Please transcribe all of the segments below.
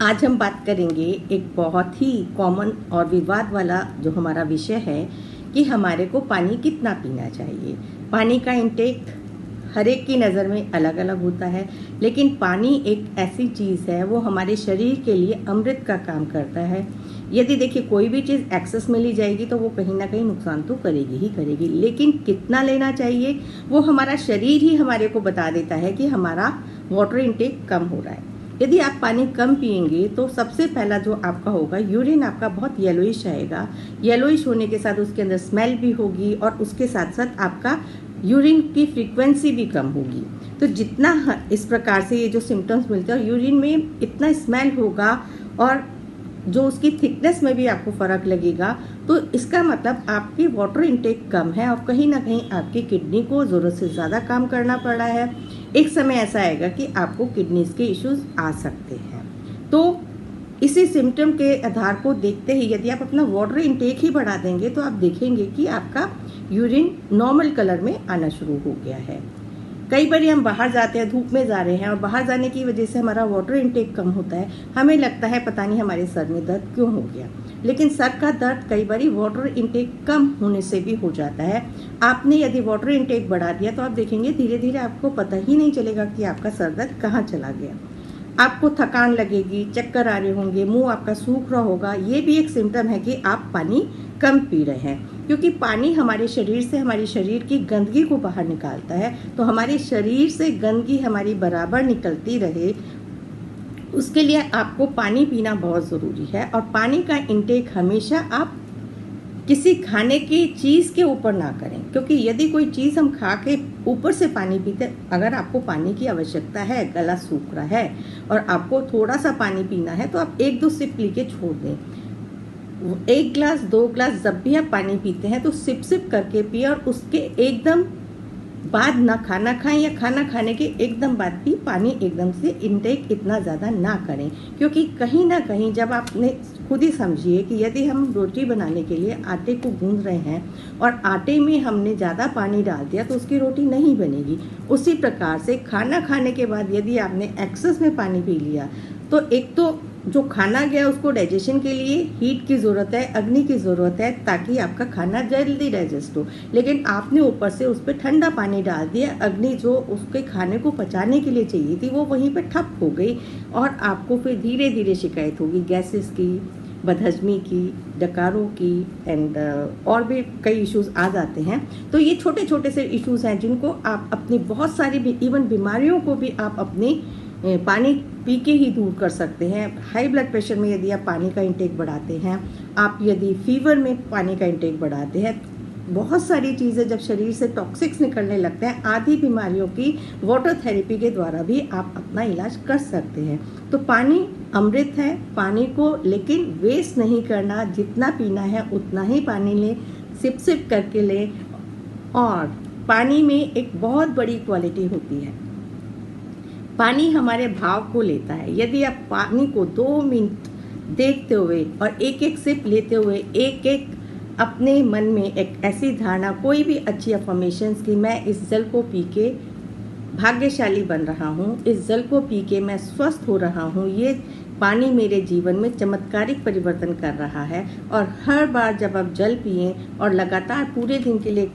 आज हम बात करेंगे एक बहुत ही कॉमन और विवाद वाला जो हमारा विषय है कि हमारे को पानी कितना पीना चाहिए। पानी का इंटेक हर एक की नज़र में अलग अलग होता है, लेकिन पानी एक ऐसी चीज़ है वो हमारे शरीर के लिए अमृत का काम करता है। यदि देखिए कोई भी चीज़ एक्सेस में ली जाएगी तो वो कहीं ना कहीं नुकसान तो करेगी ही करेगी, लेकिन कितना लेना चाहिए वो हमारा शरीर ही हमारे को बता देता है कि हमारा वाटर इंटेक कम हो रहा है। यदि आप पानी कम पिएंगे तो सबसे पहला जो आपका होगा, यूरिन आपका बहुत येलोइश आएगा। येलोइश होने के साथ उसके अंदर स्मेल भी होगी और उसके साथ साथ आपका यूरिन की फ्रीक्वेंसी भी कम होगी। तो जितना इस प्रकार से ये जो सिम्टम्स मिलते हैं और यूरिन में इतना स्मेल होगा और जो उसकी थिकनेस में भी आपको फ़र्क लगेगा, तो इसका मतलब आपकी वाटर इंटेक कम है और कहीं ना कहीं आपकी किडनी को ज़रूरत से ज़्यादा काम करना पड़ रहा है। एक समय ऐसा आएगा कि आपको किडनीज के इश्यूज आ सकते हैं। तो इसी सिम्टम के आधार को देखते ही यदि आप अपना वाटर इंटेक ही बढ़ा देंगे तो आप देखेंगे कि आपका यूरिन नॉर्मल कलर में आना शुरू हो गया है। कई बार हम बाहर जाते हैं, धूप में जा रहे हैं और बाहर जाने की वजह से हमारा वाटर इंटेक कम होता है। हमें लगता है पता नहीं हमारे सर में दर्द क्यों हो गया, लेकिन सर का दर्द कई बार वाटर इंटेक कम होने से भी हो जाता है। आपने यदि वाटर इंटेक बढ़ा दिया तो आप देखेंगे धीरे धीरे आपको पता ही नहीं चलेगा कि आपका सर दर्द कहाँ चला गया। आपको थकान लगेगी, चक्कर आ रहे होंगे, मुंह आपका सूख रहा होगा। ये भी एक सिम्टम है कि आप पानी कम पी रहे हैं, क्योंकि पानी हमारे शरीर से हमारे शरीर की गंदगी को बाहर निकालता है। तो हमारे शरीर से गंदगी हमारी बराबर निकलती रहे, उसके लिए आपको पानी पीना बहुत ज़रूरी है। और पानी का इंटेक हमेशा आप किसी खाने की चीज़ के ऊपर ना करें, क्योंकि यदि कोई चीज़ हम खा के ऊपर से पानी पीते, अगर आपको पानी की आवश्यकता है, गला सूख रहा है और आपको थोड़ा सा पानी पीना है तो आप 1-2 सिप पी के छोड़ दें। 1 ग्लास 2 ग्लास जब भी आप पानी पीते हैं तो सिप सिप करके पिए और उसके एकदम बाद ना खाना खाएं या खाना खाने के एकदम बाद भी पानी एकदम से इंटेक इतना ज़्यादा ना करें। क्योंकि कहीं ना कहीं जब आपने खुद ही समझिए कि यदि हम रोटी बनाने के लिए आटे को गूंद रहे हैं और आटे में हमने ज़्यादा पानी डाल दिया तो उसकी रोटी नहीं बनेगी। उसी प्रकार से खाना खाने के बाद यदि आपने एक्सेस में पानी पी लिया तो एक तो जो खाना गया उसको डाइजेशन के लिए हीट की ज़रूरत है, अग्नि की ज़रूरत है, ताकि आपका खाना जल्दी डाइजेस्ट हो। लेकिन आपने ऊपर से उस पर ठंडा पानी डाल दिया, अग्नि जो उसके खाने को पचाने के लिए चाहिए थी वो वहीं पर ठप हो गई और आपको फिर धीरे धीरे शिकायत होगी गैसेस की, बदहजमी की, डकारों की एंड और भी कई इश्यूज आ जाते हैं। तो ये छोटे छोटे से इश्यूज हैं जिनको आप अपनी बहुत सारी इवन बीमारियों को भी आप अपनी पानी पी के ही दूर कर सकते हैं। हाई ब्लड प्रेशर में यदि आप पानी का इंटेक बढ़ाते हैं, आप यदि फीवर में पानी का इंटेक बढ़ाते हैं, बहुत सारी चीज़ें जब शरीर से टॉक्सिक्स निकलने लगते हैं, आधी बीमारियों की वाटर थेरेपी के द्वारा भी आप अपना इलाज कर सकते हैं। तो पानी अमृत है, पानी को लेकिन वेस्ट नहीं करना, जितना पीना है उतना ही पानी लें, सिप सिप करके लें। और पानी में एक बहुत बड़ी क्वालिटी होती है, पानी हमारे भाव को लेता है। यदि आप पानी को 2 मिनट देखते हुए और एक एक सिप लेते हुए एक एक अपने मन में एक ऐसी धारणा, कोई भी अच्छी अफर्मेशंस की मैं इस जल को पी के भाग्यशाली बन रहा हूँ, इस जल को पी के मैं स्वस्थ हो रहा हूँ, ये पानी मेरे जीवन में चमत्कारिक परिवर्तन कर रहा है। और हर बार जब आप जल पिए और लगातार पूरे दिन के लिए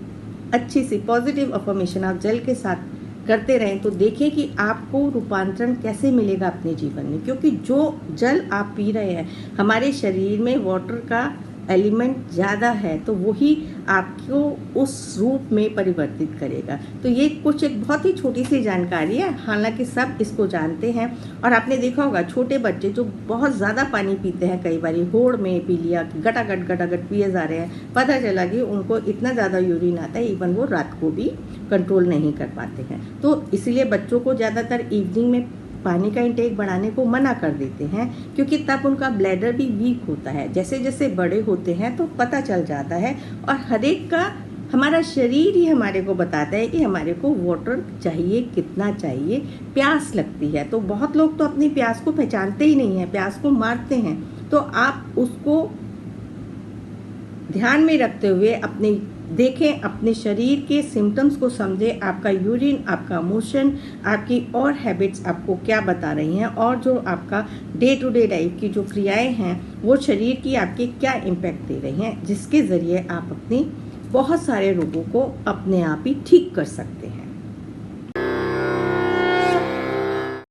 अच्छी सी पॉजिटिव अफर्मेशन आप जल के साथ करते रहें तो देखें कि आपको रूपांतरण कैसे मिलेगा अपने जीवन में। क्योंकि जो जल आप पी रहे हैं, हमारे शरीर में वाटर का एलिमेंट ज़्यादा है तो वही आपको उस रूप में परिवर्तित करेगा। तो ये कुछ एक बहुत ही छोटी सी जानकारी है, हालांकि सब इसको जानते हैं। और आपने देखा होगा छोटे बच्चे जो बहुत ज़्यादा पानी पीते हैं, कई बार होड़ में पी लिया, गटागट पिए जा रहे हैं, पता चला कि उनको इतना ज़्यादा यूरिन आता है, इवन वो रात को भी कंट्रोल नहीं कर पाते हैं। तो इसलिए बच्चों को ज़्यादातर इवनिंग में पानी का इंटेक बढ़ाने को मना कर देते हैं, क्योंकि तब उनका ब्लैडर भी वीक होता है। जैसे जैसे बड़े होते हैं तो पता चल जाता है और हर एक का हमारा शरीर ही हमारे को बताता है कि हमारे को वाटर चाहिए, कितना चाहिए। प्यास लगती है तो बहुत लोग तो अपनी प्यास को पहचानते ही नहीं है, प्यास को मारते हैं। तो आप उसको ध्यान में रखते हुए अपनी देखें, अपने शरीर के सिम्टम्स को समझें, आपका यूरिन, आपका मोशन, आपकी और हैबिट्स आपको क्या बता रही हैं, और जो आपका डे टू डे लाइफ की जो क्रियाएं हैं वो शरीर की आपके क्या इम्पैक्ट दे रही हैं, जिसके ज़रिए आप अपनी बहुत सारे रोगों को अपने आप ही ठीक कर सकते हैं।